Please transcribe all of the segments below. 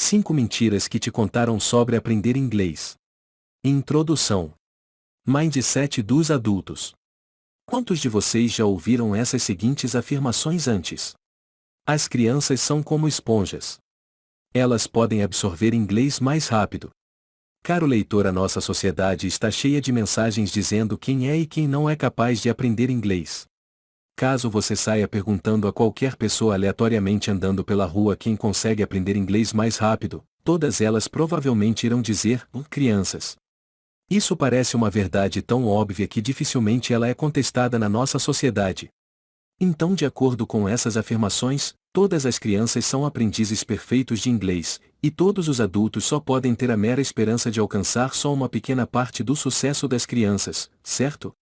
5 mentiras que te contaram sobre aprender inglês. Introdução. Mindset dos adultos. Quantos de vocês já ouviram essas seguintes afirmações antes? As crianças são como esponjas. Elas podem absorver inglês mais rápido. Caro leitor, a nossa sociedade está cheia de mensagens dizendo quem é e quem não é capaz de aprender inglês. Caso você saia perguntando a qualquer pessoa aleatoriamente andando pela rua quem consegue aprender inglês mais rápido, todas elas provavelmente irão dizer, crianças. Isso parece uma verdade tão óbvia que dificilmente ela é contestada na nossa sociedade. Então, de acordo com essas afirmações, todas as crianças são aprendizes perfeitos de inglês, e todos os adultos só podem ter a mera esperança de alcançar só uma pequena parte do sucesso das crianças, certo?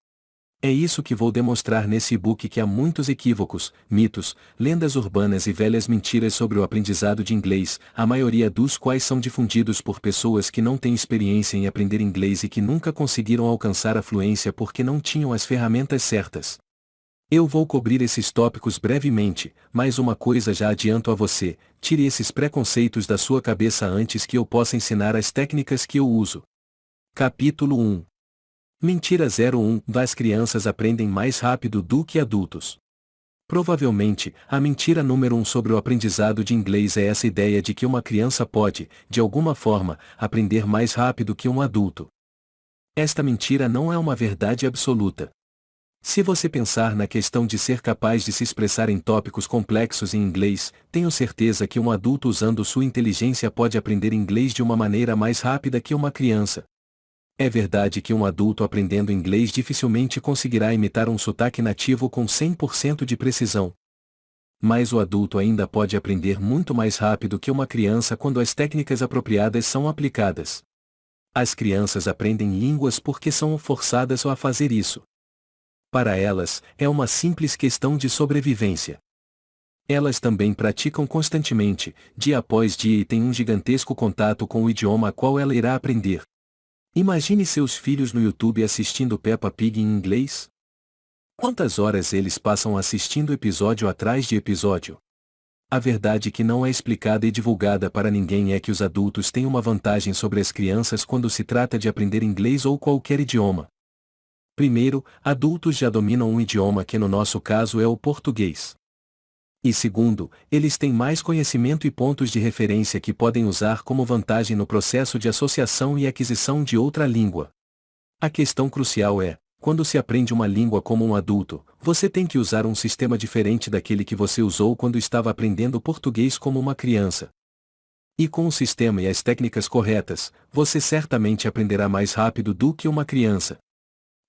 É isso que vou demonstrar nesse e-book, que há muitos equívocos, mitos, lendas urbanas e velhas mentiras sobre o aprendizado de inglês, a maioria dos quais são difundidos por pessoas que não têm experiência em aprender inglês e que nunca conseguiram alcançar a fluência porque não tinham as ferramentas certas. Eu vou cobrir esses tópicos brevemente, mas uma coisa já adianto a você: tire esses preconceitos da sua cabeça antes que eu possa ensinar as técnicas que eu uso. Capítulo 1. Mentira 01. As crianças aprendem mais rápido do que adultos. Provavelmente, a mentira número 1 sobre o aprendizado de inglês é essa ideia de que uma criança pode, de alguma forma, aprender mais rápido que um adulto. Esta mentira não é uma verdade absoluta. Se você pensar na questão de ser capaz de se expressar em tópicos complexos em inglês, tenho certeza que um adulto usando sua inteligência pode aprender inglês de uma maneira mais rápida que uma criança. É verdade que um adulto aprendendo inglês dificilmente conseguirá imitar um sotaque nativo com 100% de precisão. Mas o adulto ainda pode aprender muito mais rápido que uma criança quando as técnicas apropriadas são aplicadas. As crianças aprendem línguas porque são forçadas a fazer isso. Para elas, é uma simples questão de sobrevivência. Elas também praticam constantemente, dia após dia, e têm um gigantesco contato com o idioma a qual ela irá aprender. Imagine seus filhos no YouTube assistindo Peppa Pig em inglês. Quantas horas eles passam assistindo episódio atrás de episódio? A verdade que não é explicada e divulgada para ninguém é que os adultos têm uma vantagem sobre as crianças quando se trata de aprender inglês ou qualquer idioma. Primeiro, adultos já dominam um idioma que no nosso caso é o português. E segundo, eles têm mais conhecimento e pontos de referência que podem usar como vantagem no processo de associação e aquisição de outra língua. A questão crucial é: quando se aprende uma língua como um adulto, você tem que usar um sistema diferente daquele que você usou quando estava aprendendo português como uma criança. E com o sistema e as técnicas corretas, você certamente aprenderá mais rápido do que uma criança.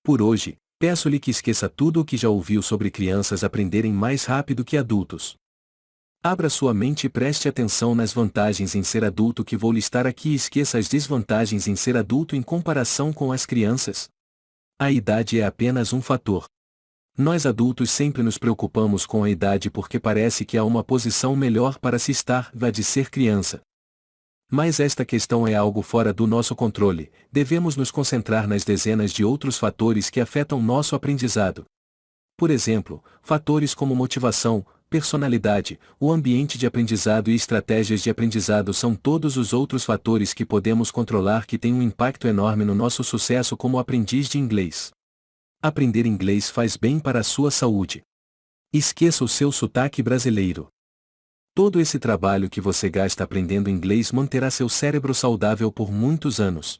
Por hoje, peço-lhe que esqueça tudo o que já ouviu sobre crianças aprenderem mais rápido que adultos. Abra sua mente e preste atenção nas vantagens em ser adulto que vou listar aqui, e esqueça as desvantagens em ser adulto em comparação com as crianças. A idade é apenas um fator. Nós adultos sempre nos preocupamos com a idade porque parece que há uma posição melhor para se estar, a de ser criança. Mas esta questão é algo fora do nosso controle. Devemos nos concentrar nas dezenas de outros fatores que afetam nosso aprendizado. Por exemplo, fatores como motivação, personalidade, o ambiente de aprendizado e estratégias de aprendizado são todos os outros fatores que podemos controlar que têm um impacto enorme no nosso sucesso como aprendiz de inglês. Aprender inglês faz bem para a sua saúde. Esqueça o seu sotaque brasileiro. Todo esse trabalho que você gasta aprendendo inglês manterá seu cérebro saudável por muitos anos.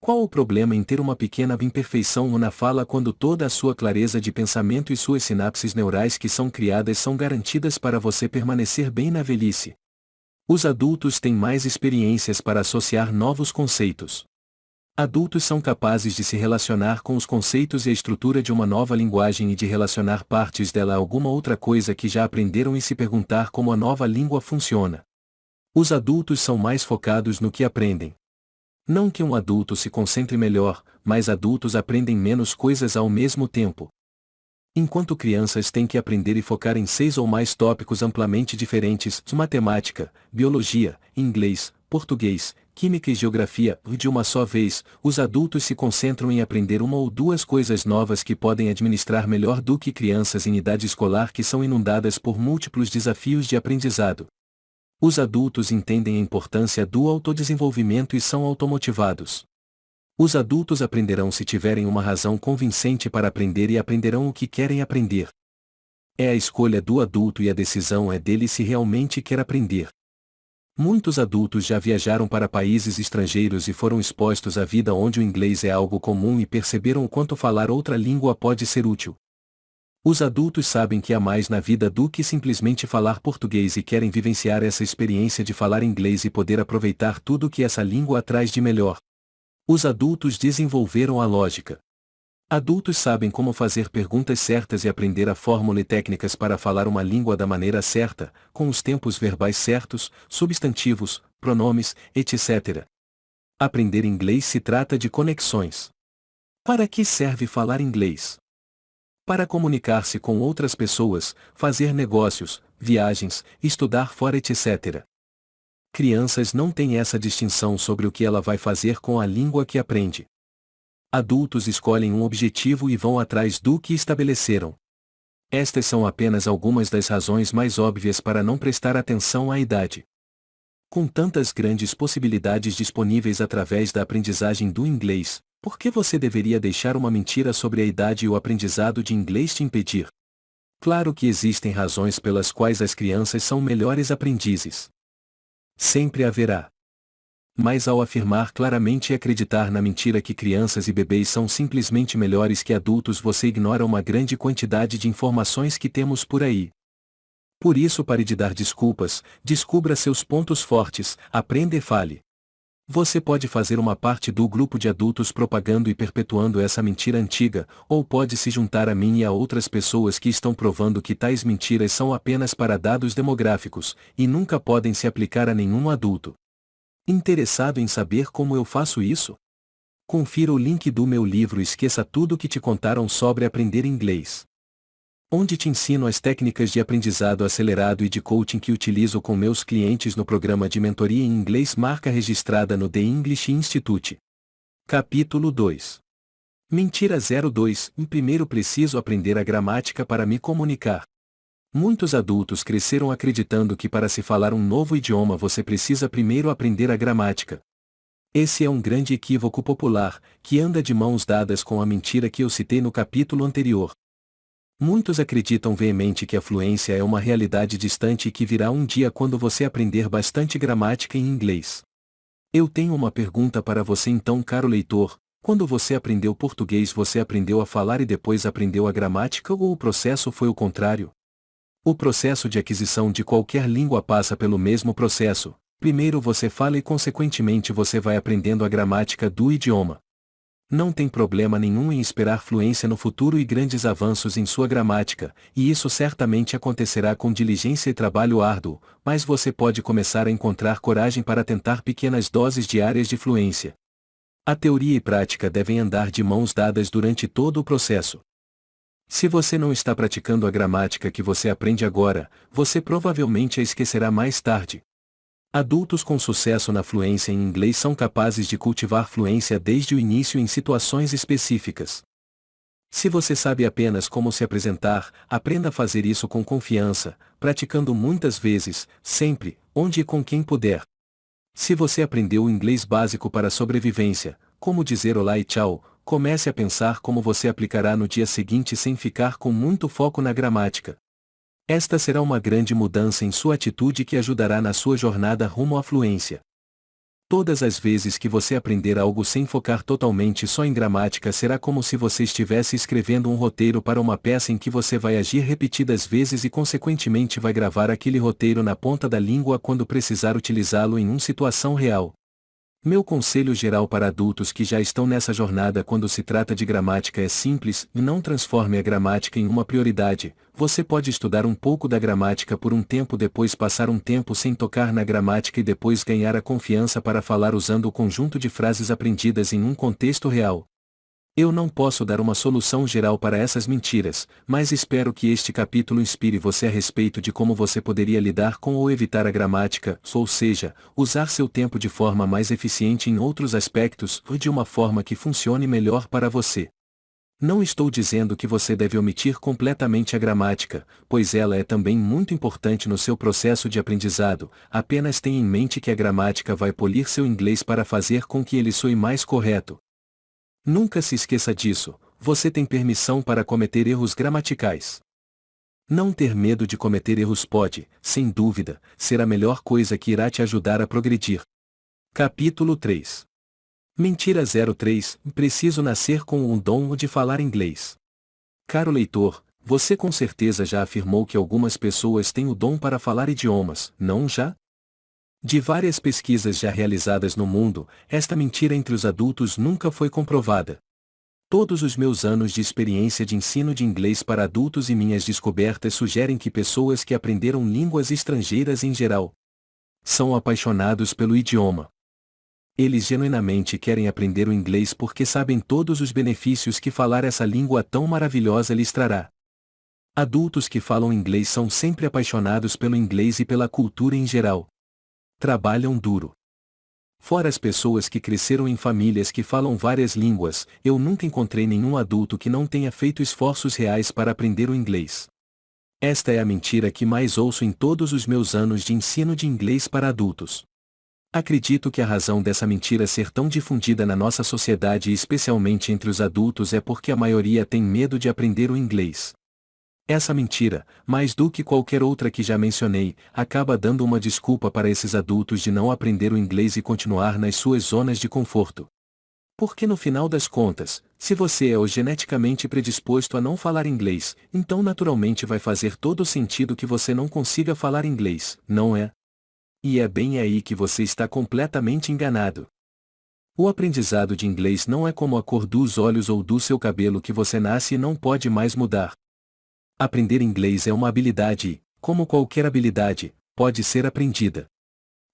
Qual o problema em ter uma pequena imperfeição na fala quando toda a sua clareza de pensamento e suas sinapses neurais que são criadas são garantidas para você permanecer bem na velhice? Os adultos têm mais experiências para associar novos conceitos. Adultos são capazes de se relacionar com os conceitos e a estrutura de uma nova linguagem e de relacionar partes dela a alguma outra coisa que já aprenderam e se perguntar como a nova língua funciona. Os adultos são mais focados no que aprendem. Não que um adulto se concentre melhor, mas adultos aprendem menos coisas ao mesmo tempo. Enquanto crianças têm que aprender e focar em 6 ou mais tópicos amplamente diferentes, matemática, biologia, inglês, português, química e geografia, de uma só vez, os adultos se concentram em aprender uma ou duas coisas novas que podem administrar melhor do que crianças em idade escolar que são inundadas por múltiplos desafios de aprendizado. Os adultos entendem a importância do autodesenvolvimento e são automotivados. Os adultos aprenderão se tiverem uma razão convincente para aprender e aprenderão o que querem aprender. É a escolha do adulto e a decisão é dele se realmente quer aprender. Muitos adultos já viajaram para países estrangeiros e foram expostos à vida onde o inglês é algo comum e perceberam o quanto falar outra língua pode ser útil. Os adultos sabem que há mais na vida do que simplesmente falar português e querem vivenciar essa experiência de falar inglês e poder aproveitar tudo o que essa língua traz de melhor. Os adultos desenvolveram a lógica. Adultos sabem como fazer perguntas certas e aprender a fórmula e técnicas para falar uma língua da maneira certa, com os tempos verbais certos, substantivos, pronomes, etc. Aprender inglês se trata de conexões. Para que serve falar inglês? Para comunicar-se com outras pessoas, fazer negócios, viagens, estudar fora, etc. Crianças não têm essa distinção sobre o que ela vai fazer com a língua que aprende. Adultos escolhem um objetivo e vão atrás do que estabeleceram. Estas são apenas algumas das razões mais óbvias para não prestar atenção à idade. Com tantas grandes possibilidades disponíveis através da aprendizagem do inglês, por que você deveria deixar uma mentira sobre a idade e o aprendizado de inglês te impedir? Claro que existem razões pelas quais as crianças são melhores aprendizes. Sempre haverá. Mas ao afirmar claramente e acreditar na mentira que crianças e bebês são simplesmente melhores que adultos, você ignora uma grande quantidade de informações que temos por aí. Por isso, pare de dar desculpas, descubra seus pontos fortes, aprenda e fale. Você pode fazer uma parte do grupo de adultos propagando e perpetuando essa mentira antiga, ou pode se juntar a mim e a outras pessoas que estão provando que tais mentiras são apenas para dados demográficos, e nunca podem se aplicar a nenhum adulto. Interessado em saber como eu faço isso? Confira o link do meu livro Esqueça Tudo o que te contaram sobre aprender inglês, onde te ensino as técnicas de aprendizado acelerado e de coaching que utilizo com meus clientes no programa de mentoria em inglês marca registrada no The English Institute. Capítulo 2. Mentira 02. Primeiro preciso aprender a gramática para me comunicar. Muitos adultos cresceram acreditando que para se falar um novo idioma você precisa primeiro aprender a gramática. Esse é um grande equívoco popular, que anda de mãos dadas com a mentira que eu citei no capítulo anterior. Muitos acreditam veemente que a fluência é uma realidade distante e que virá um dia quando você aprender bastante gramática em inglês. Eu tenho uma pergunta para você então, caro leitor: quando você aprendeu português, você aprendeu a falar e depois aprendeu a gramática, ou o processo foi o contrário? O processo de aquisição de qualquer língua passa pelo mesmo processo. Primeiro você fala e consequentemente você vai aprendendo a gramática do idioma. Não tem problema nenhum em esperar fluência no futuro e grandes avanços em sua gramática, e isso certamente acontecerá com diligência e trabalho árduo, mas você pode começar a encontrar coragem para tentar pequenas doses diárias de fluência. A teoria e prática devem andar de mãos dadas durante todo o processo. Se você não está praticando a gramática que você aprende agora, você provavelmente a esquecerá mais tarde. Adultos com sucesso na fluência em inglês são capazes de cultivar fluência desde o início em situações específicas. Se você sabe apenas como se apresentar, aprenda a fazer isso com confiança, praticando muitas vezes, sempre, onde e com quem puder. Se você aprendeu o inglês básico para a sobrevivência, como dizer olá e tchau, comece a pensar como você aplicará no dia seguinte sem ficar com muito foco na gramática. Esta será uma grande mudança em sua atitude que ajudará na sua jornada rumo à fluência. Todas as vezes que você aprender algo sem focar totalmente só em gramática, será como se você estivesse escrevendo um roteiro para uma peça em que você vai agir repetidas vezes e consequentemente vai gravar aquele roteiro na ponta da língua quando precisar utilizá-lo em uma situação real. Meu conselho geral para adultos que já estão nessa jornada quando se trata de gramática é simples: não transforme a gramática em uma prioridade. Você pode estudar um pouco da gramática por um tempo, depois passar um tempo sem tocar na gramática e depois ganhar a confiança para falar usando o conjunto de frases aprendidas em um contexto real. Eu não posso dar uma solução geral para essas mentiras, mas espero que este capítulo inspire você a respeito de como você poderia lidar com ou evitar a gramática, ou seja, usar seu tempo de forma mais eficiente em outros aspectos ou de uma forma que funcione melhor para você. Não estou dizendo que você deve omitir completamente a gramática, pois ela é também muito importante no seu processo de aprendizado, apenas tenha em mente que a gramática vai polir seu inglês para fazer com que ele soe mais correto. Nunca se esqueça disso, você tem permissão para cometer erros gramaticais. Não ter medo de cometer erros pode, sem dúvida, ser a melhor coisa que irá te ajudar a progredir. Capítulo 3. Mentira 03. Preciso nascer com um dom de falar inglês. Caro leitor, você com certeza já afirmou que algumas pessoas têm o dom para falar idiomas, não já? De várias pesquisas já realizadas no mundo, esta mentira entre os adultos nunca foi comprovada. Todos os meus anos de experiência de ensino de inglês para adultos e minhas descobertas sugerem que pessoas que aprenderam línguas estrangeiras em geral são apaixonados pelo idioma. Eles genuinamente querem aprender o inglês porque sabem todos os benefícios que falar essa língua tão maravilhosa lhes trará. Adultos que falam inglês são sempre apaixonados pelo inglês e pela cultura em geral. Trabalham duro. Fora as pessoas que cresceram em famílias que falam várias línguas, eu nunca encontrei nenhum adulto que não tenha feito esforços reais para aprender o inglês. Esta é a mentira que mais ouço em todos os meus anos de ensino de inglês para adultos. Acredito que a razão dessa mentira ser tão difundida na nossa sociedade e especialmente entre os adultos é porque a maioria tem medo de aprender o inglês. Essa mentira, mais do que qualquer outra que já mencionei, acaba dando uma desculpa para esses adultos de não aprender o inglês e continuar nas suas zonas de conforto. Porque no final das contas, se você é geneticamente predisposto a não falar inglês, então naturalmente vai fazer todo sentido que você não consiga falar inglês, não é? E é bem aí que você está completamente enganado. O aprendizado de inglês não é como a cor dos olhos ou do seu cabelo que você nasce e não pode mais mudar. Aprender inglês é uma habilidade e, como qualquer habilidade, pode ser aprendida.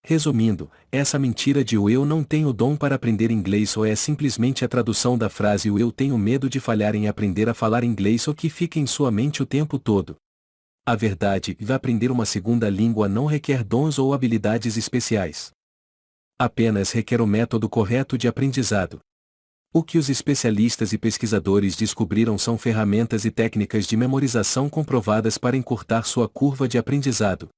Resumindo, essa mentira de o eu não tenho dom para aprender inglês ou é simplesmente a tradução da frase o eu tenho medo de falhar em aprender a falar inglês ou que fica em sua mente o tempo todo. A verdade, aprender uma segunda língua não requer dons ou habilidades especiais. Apenas requer o método correto de aprendizado. O que os especialistas e pesquisadores descobriram são ferramentas e técnicas de memorização comprovadas para encurtar sua curva de aprendizado.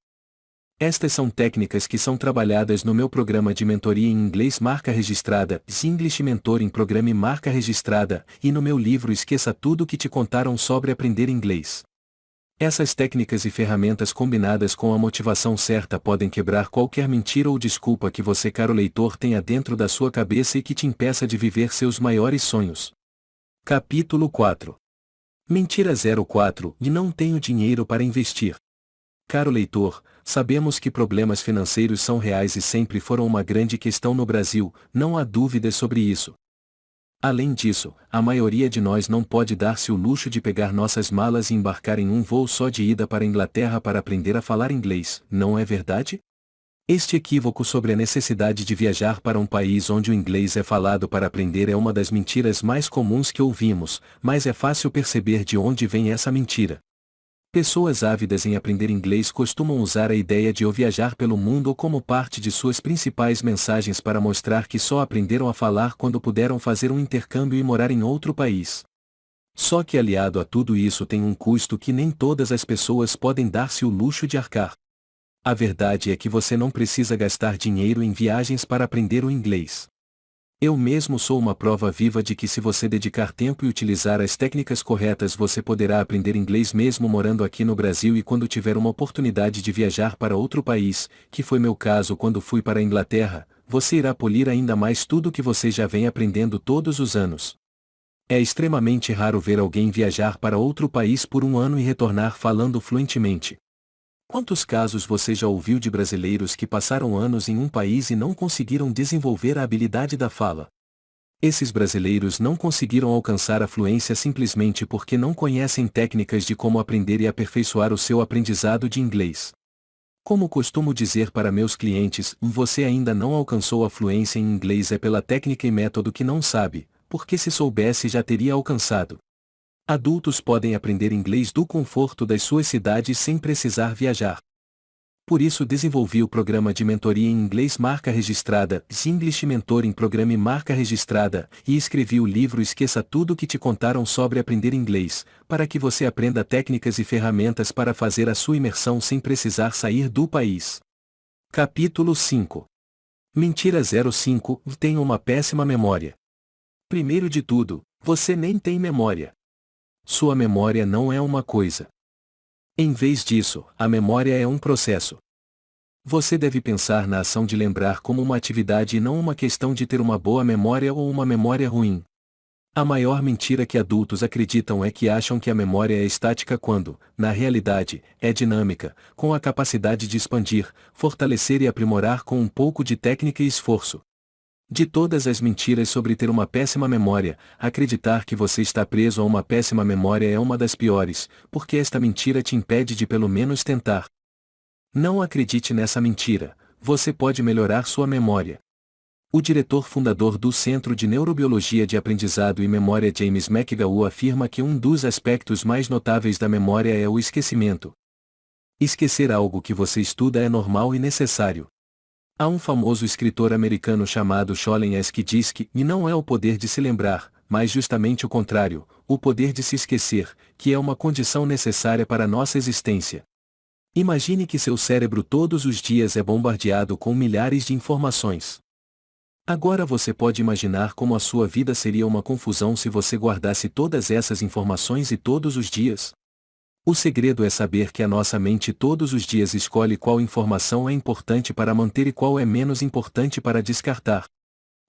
Estas são técnicas que são trabalhadas no meu programa de mentoria em inglês marca registrada, English Mentoring Programa marca registrada, e no meu livro Esqueça Tudo que te contaram sobre aprender inglês. Essas técnicas e ferramentas combinadas com a motivação certa podem quebrar qualquer mentira ou desculpa que você, caro leitor, tenha dentro da sua cabeça e que te impeça de viver seus maiores sonhos. Capítulo 4. Mentira 04. E não tenho dinheiro para investir. Caro leitor, sabemos que problemas financeiros são reais e sempre foram uma grande questão no Brasil, não há dúvidas sobre isso. Além disso, a maioria de nós não pode dar-se o luxo de pegar nossas malas e embarcar em um voo só de ida para a Inglaterra para aprender a falar inglês, não é verdade? Este equívoco sobre a necessidade de viajar para um país onde o inglês é falado para aprender é uma das mentiras mais comuns que ouvimos, mas é fácil perceber de onde vem essa mentira. Pessoas ávidas em aprender inglês costumam usar a ideia de viajar pelo mundo como parte de suas principais mensagens para mostrar que só aprenderam a falar quando puderam fazer um intercâmbio e morar em outro país. Só que aliado a tudo isso tem um custo que nem todas as pessoas podem dar-se o luxo de arcar. A verdade é que você não precisa gastar dinheiro em viagens para aprender o inglês. Eu mesmo sou uma prova viva de que se você dedicar tempo e utilizar as técnicas corretas você poderá aprender inglês mesmo morando aqui no Brasil e quando tiver uma oportunidade de viajar para outro país, que foi meu caso quando fui para a Inglaterra, você irá polir ainda mais tudo que você já vem aprendendo todos os anos. É extremamente raro ver alguém viajar para outro país por um ano e retornar falando fluentemente. Quantos casos você já ouviu de brasileiros que passaram anos em um país e não conseguiram desenvolver a habilidade da fala? Esses brasileiros não conseguiram alcançar a fluência simplesmente porque não conhecem técnicas de como aprender e aperfeiçoar o seu aprendizado de inglês. Como costumo dizer para meus clientes, você ainda não alcançou a fluência em inglês é pela técnica e método que não sabe, porque se soubesse já teria alcançado. Adultos podem aprender inglês do conforto das suas cidades sem precisar viajar. Por isso desenvolvi o programa de mentoria em inglês marca registrada, English Mentoring Programa marca registrada, e escrevi o livro Esqueça Tudo que te contaram sobre aprender inglês, para que você aprenda técnicas e ferramentas para fazer a sua imersão sem precisar sair do país. Capítulo 5. Mentira 05, tenho uma péssima memória. Primeiro de tudo, você nem tem memória. Sua memória não é uma coisa. Em vez disso, a memória é um processo. Você deve pensar na ação de lembrar como uma atividade e não uma questão de ter uma boa memória ou uma memória ruim. A maior mentira que adultos acreditam é que acham que a memória é estática quando, na realidade, é dinâmica, com a capacidade de expandir, fortalecer e aprimorar com um pouco de técnica e esforço. De todas as mentiras sobre ter uma péssima memória, acreditar que você está preso a uma péssima memória é uma das piores, porque esta mentira te impede de pelo menos tentar. Não acredite nessa mentira, você pode melhorar sua memória. O diretor fundador do Centro de Neurobiologia de Aprendizado e Memória James McGaugh afirma que um dos aspectos mais notáveis da memória é o esquecimento. Esquecer algo que você estuda é normal e necessário. Há um famoso escritor americano chamado Scholen S. que diz que não é o poder de se lembrar, mas justamente o contrário, o poder de se esquecer, que é uma condição necessária para a nossa existência. Imagine que seu cérebro todos os dias é bombardeado com milhares de informações. Agora você pode imaginar como a sua vida seria uma confusão se você guardasse todas essas informações e todos os dias? O segredo é saber que a nossa mente todos os dias escolhe qual informação é importante para manter e qual é menos importante para descartar.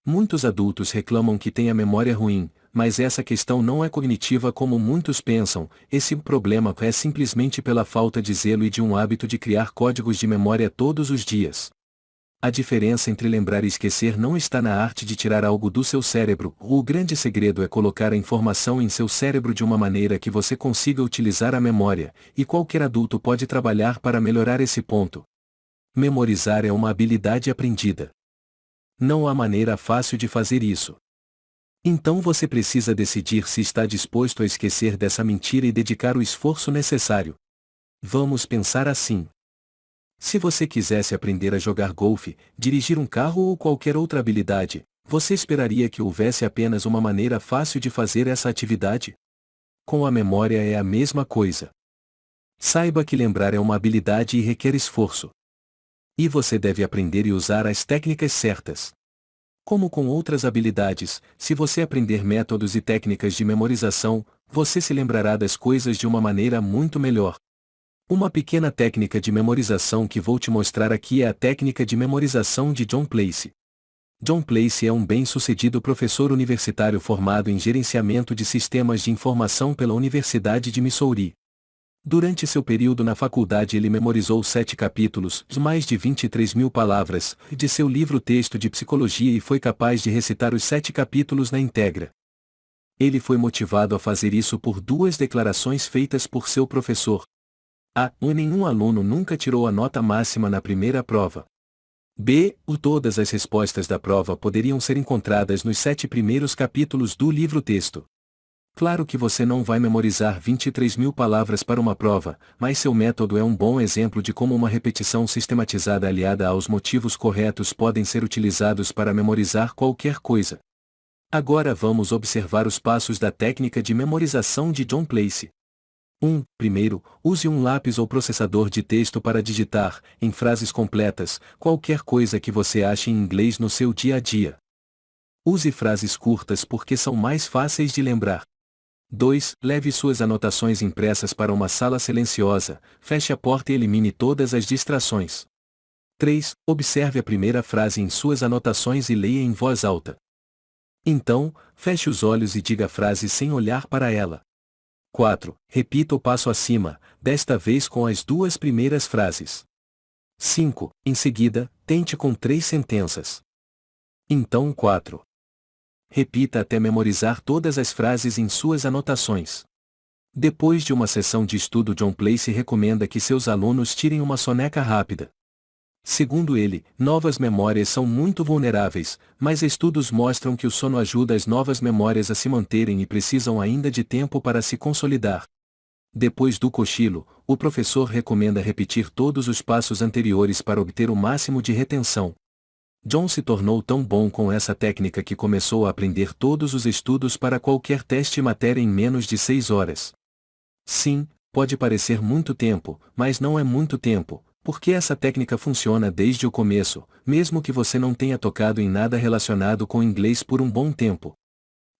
Muitos adultos reclamam que têm a memória ruim, mas essa questão não é cognitiva como muitos pensam, esse problema é simplesmente pela falta de zelo e de um hábito de criar códigos de memória todos os dias. A diferença entre lembrar e esquecer não está na arte de tirar algo do seu cérebro, o grande segredo é colocar a informação em seu cérebro de uma maneira que você consiga utilizar a memória, e qualquer adulto pode trabalhar para melhorar esse ponto. Memorizar é uma habilidade aprendida. Não há maneira fácil de fazer isso. Então você precisa decidir se está disposto a esquecer dessa mentira e dedicar o esforço necessário. Vamos pensar assim. Se você quisesse aprender a jogar golfe, dirigir um carro ou qualquer outra habilidade, você esperaria que houvesse apenas uma maneira fácil de fazer essa atividade? Com a memória é a mesma coisa. Saiba que lembrar é uma habilidade e requer esforço. E você deve aprender e usar as técnicas certas. Como com outras habilidades, se você aprender métodos e técnicas de memorização, você se lembrará das coisas de uma maneira muito melhor. Uma pequena técnica de memorização que vou te mostrar aqui é a técnica de memorização de John Placey. John Placey é um bem-sucedido professor universitário formado em gerenciamento de sistemas de informação pela Universidade de Missouri. Durante seu período na faculdade ele memorizou 7 capítulos, de mais de 23 mil palavras, de seu livro Texto de Psicologia e foi capaz de recitar os 7 capítulos na íntegra. Ele foi motivado a fazer isso por 2 declarações feitas por seu professor. A. Nenhum aluno nunca tirou a nota máxima na primeira prova. B. Todas as respostas da prova poderiam ser encontradas nos 7 primeiros capítulos do livro texto. Claro que você não vai memorizar 23 mil palavras para uma prova, mas seu método é um bom exemplo de como uma repetição sistematizada aliada aos motivos corretos podem ser utilizados para memorizar qualquer coisa. Agora vamos observar os passos da técnica de memorização de John Placey. 1. Primeiro, use um lápis ou processador de texto para digitar, em frases completas, qualquer coisa que você ache em inglês no seu dia a dia. Use frases curtas porque são mais fáceis de lembrar. 2. Leve suas anotações impressas para uma sala silenciosa, feche a porta e elimine todas as distrações. 3. Observe a primeira frase em suas anotações e leia em voz alta. Então, feche os olhos e diga a frase sem olhar para ela. 4. Repita o passo acima, desta vez com as 2 primeiras frases. 5. Em seguida, tente com 3 sentenças. Então 4. Repita até memorizar todas as frases em suas anotações. Depois de uma sessão de estudo, John Placey recomenda que seus alunos tirem uma soneca rápida. Segundo ele, novas memórias são muito vulneráveis, mas estudos mostram que o sono ajuda as novas memórias a se manterem e precisam ainda de tempo para se consolidar. Depois do cochilo, o professor recomenda repetir todos os passos anteriores para obter o máximo de retenção. John se tornou tão bom com essa técnica que começou a aprender todos os estudos para qualquer teste e matéria em menos de 6 horas. Sim, pode parecer muito tempo, mas não é muito tempo, porque essa técnica funciona desde o começo, mesmo que você não tenha tocado em nada relacionado com inglês por um bom tempo.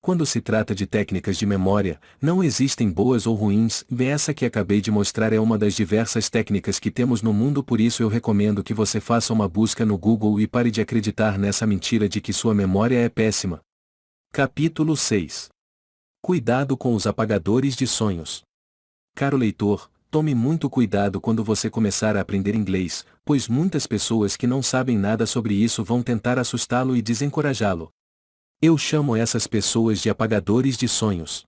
Quando se trata de técnicas de memória, não existem boas ou ruins, essa que acabei de mostrar é uma das diversas técnicas que temos no mundo, por isso eu recomendo que você faça uma busca no Google e pare de acreditar nessa mentira de que sua memória é péssima. Capítulo 6. Cuidado com os apagadores de sonhos. Caro leitor, tome muito cuidado quando você começar a aprender inglês, pois muitas pessoas que não sabem nada sobre isso vão tentar assustá-lo e desencorajá-lo. Eu chamo essas pessoas de apagadores de sonhos.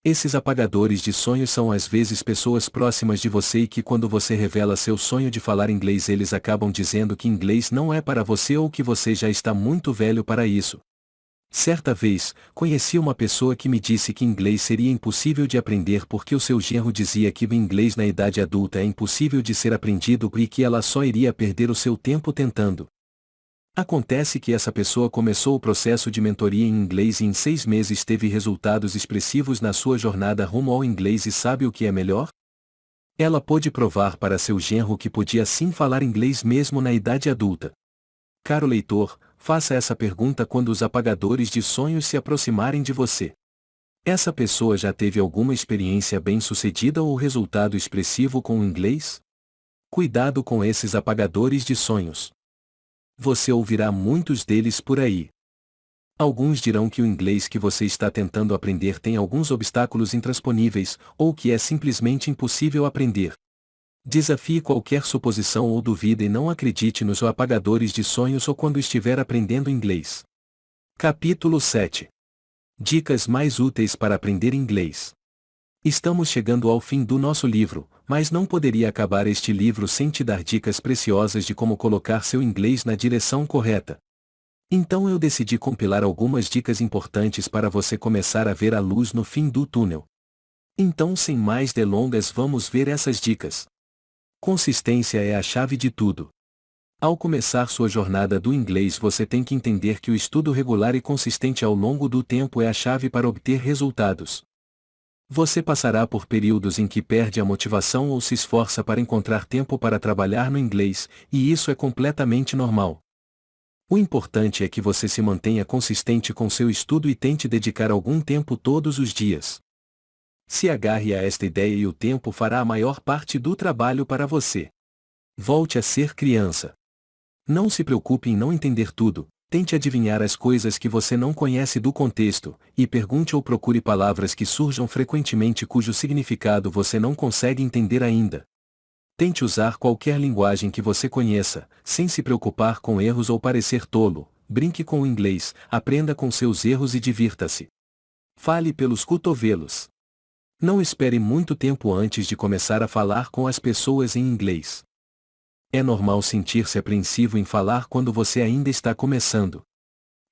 Esses apagadores de sonhos são às vezes pessoas próximas de você e que quando você revela seu sonho de falar inglês eles acabam dizendo que inglês não é para você ou que você já está muito velho para isso. Certa vez, conheci uma pessoa que me disse que inglês seria impossível de aprender porque o seu genro dizia que o inglês na idade adulta é impossível de ser aprendido e que ela só iria perder o seu tempo tentando. Acontece que essa pessoa começou o processo de mentoria em inglês e em 6 meses teve resultados expressivos na sua jornada rumo ao inglês e sabe o que é melhor? Ela pôde provar para seu genro que podia sim falar inglês mesmo na idade adulta. Caro leitor, faça essa pergunta quando os apagadores de sonhos se aproximarem de você. Essa pessoa já teve alguma experiência bem-sucedida ou resultado expressivo com o inglês? Cuidado com esses apagadores de sonhos. Você ouvirá muitos deles por aí. Alguns dirão que o inglês que você está tentando aprender tem alguns obstáculos intransponíveis, ou que é simplesmente impossível aprender. Desafie qualquer suposição ou dúvida e não acredite nos apagadores de sonhos ou quando estiver aprendendo inglês. Capítulo 7. Dicas mais úteis para aprender inglês. Estamos chegando ao fim do nosso livro, mas não poderia acabar este livro sem te dar dicas preciosas de como colocar seu inglês na direção correta. Então eu decidi compilar algumas dicas importantes para você começar a ver a luz no fim do túnel. Então, sem mais delongas, vamos ver essas dicas. Consistência é a chave de tudo. Ao começar sua jornada do inglês, você tem que entender que o estudo regular e consistente ao longo do tempo é a chave para obter resultados. Você passará por períodos em que perde a motivação ou se esforça para encontrar tempo para trabalhar no inglês, e isso é completamente normal. O importante é que você se mantenha consistente com seu estudo e tente dedicar algum tempo todos os dias. Se agarre a esta ideia e o tempo fará a maior parte do trabalho para você. Volte a ser criança. Não se preocupe em não entender tudo. Tente adivinhar as coisas que você não conhece do contexto, e pergunte ou procure palavras que surjam frequentemente cujo significado você não consegue entender ainda. Tente usar qualquer linguagem que você conheça, sem se preocupar com erros ou parecer tolo. Brinque com o inglês, aprenda com seus erros e divirta-se. Fale pelos cotovelos. Não espere muito tempo antes de começar a falar com as pessoas em inglês. É normal sentir-se apreensivo em falar quando você ainda está começando.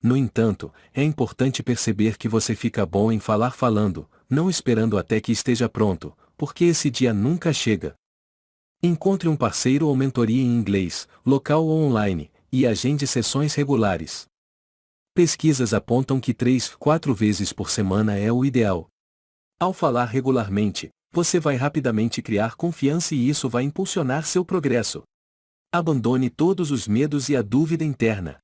No entanto, é importante perceber que você fica bom em falar falando, não esperando até que esteja pronto, porque esse dia nunca chega. Encontre um parceiro ou mentoria em inglês, local ou online, e agende sessões regulares. Pesquisas apontam que 3-4 vezes por semana é o ideal. Ao falar regularmente, você vai rapidamente criar confiança e isso vai impulsionar seu progresso. Abandone todos os medos e a dúvida interna.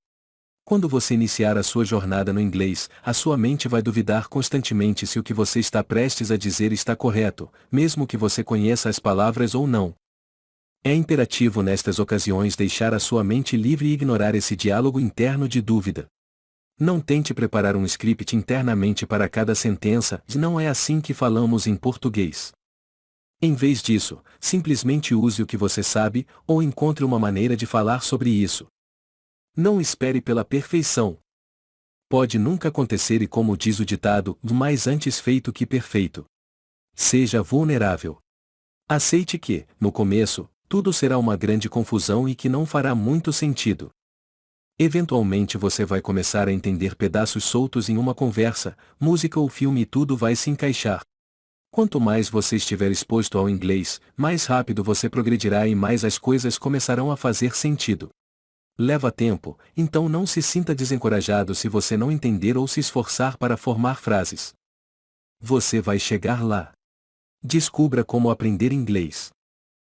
Quando você iniciar a sua jornada no inglês, a sua mente vai duvidar constantemente se o que você está prestes a dizer está correto, mesmo que você conheça as palavras ou não. É imperativo nestas ocasiões deixar a sua mente livre e ignorar esse diálogo interno de dúvida. Não tente preparar um script internamente para cada sentença, não é assim que falamos em português. Em vez disso, simplesmente use o que você sabe, ou encontre uma maneira de falar sobre isso. Não espere pela perfeição. Pode nunca acontecer e como diz o ditado, mais antes feito que perfeito. Seja vulnerável. Aceite que, no começo, tudo será uma grande confusão e que não fará muito sentido. Eventualmente você vai começar a entender pedaços soltos em uma conversa, música ou filme e tudo vai se encaixar. Quanto mais você estiver exposto ao inglês, mais rápido você progredirá e mais as coisas começarão a fazer sentido. Leva tempo, então não se sinta desencorajado se você não entender ou se esforçar para formar frases. Você vai chegar lá. Descubra como aprender inglês.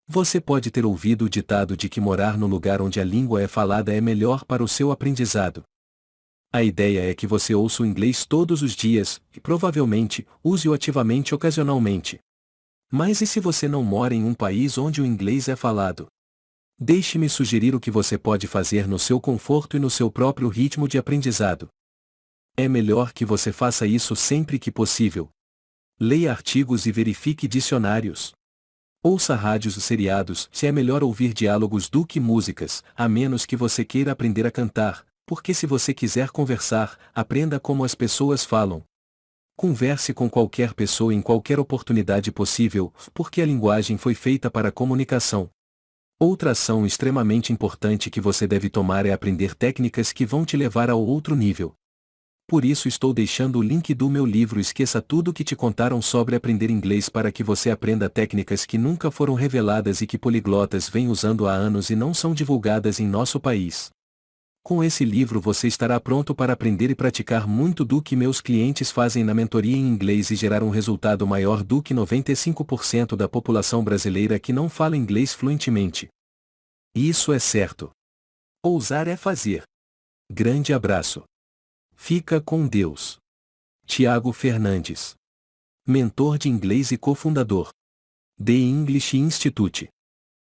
Você pode ter ouvido o ditado de que morar no lugar onde a língua é falada é melhor para o seu aprendizado. A ideia é que você ouça o inglês todos os dias, e provavelmente, use-o ativamente ocasionalmente. Mas e se você não mora em um país onde o inglês é falado? Deixe-me sugerir o que você pode fazer no seu conforto e no seu próprio ritmo de aprendizado. É melhor que você faça isso sempre que possível. Leia artigos e verifique dicionários. Ouça rádios e seriados, se é melhor ouvir diálogos do que músicas, a menos que você queira aprender a cantar, porque se você quiser conversar, aprenda como as pessoas falam. Converse com qualquer pessoa em qualquer oportunidade possível, porque a linguagem foi feita para a comunicação. Outra ação extremamente importante que você deve tomar é aprender técnicas que vão te levar ao outro nível. Por isso estou deixando o link do meu livro Esqueça Tudo que te contaram sobre aprender inglês para que você aprenda técnicas que nunca foram reveladas e que poliglotas vêm usando há anos e não são divulgadas em nosso país. Com esse livro você estará pronto para aprender e praticar muito do que meus clientes fazem na mentoria em inglês e gerar um resultado maior do que 95% da população brasileira que não fala inglês fluentemente. Isso é certo. Ousar é fazer. Grande abraço. Fica com Deus. Tiago Fernandes. Mentor de inglês e cofundador The English Institute.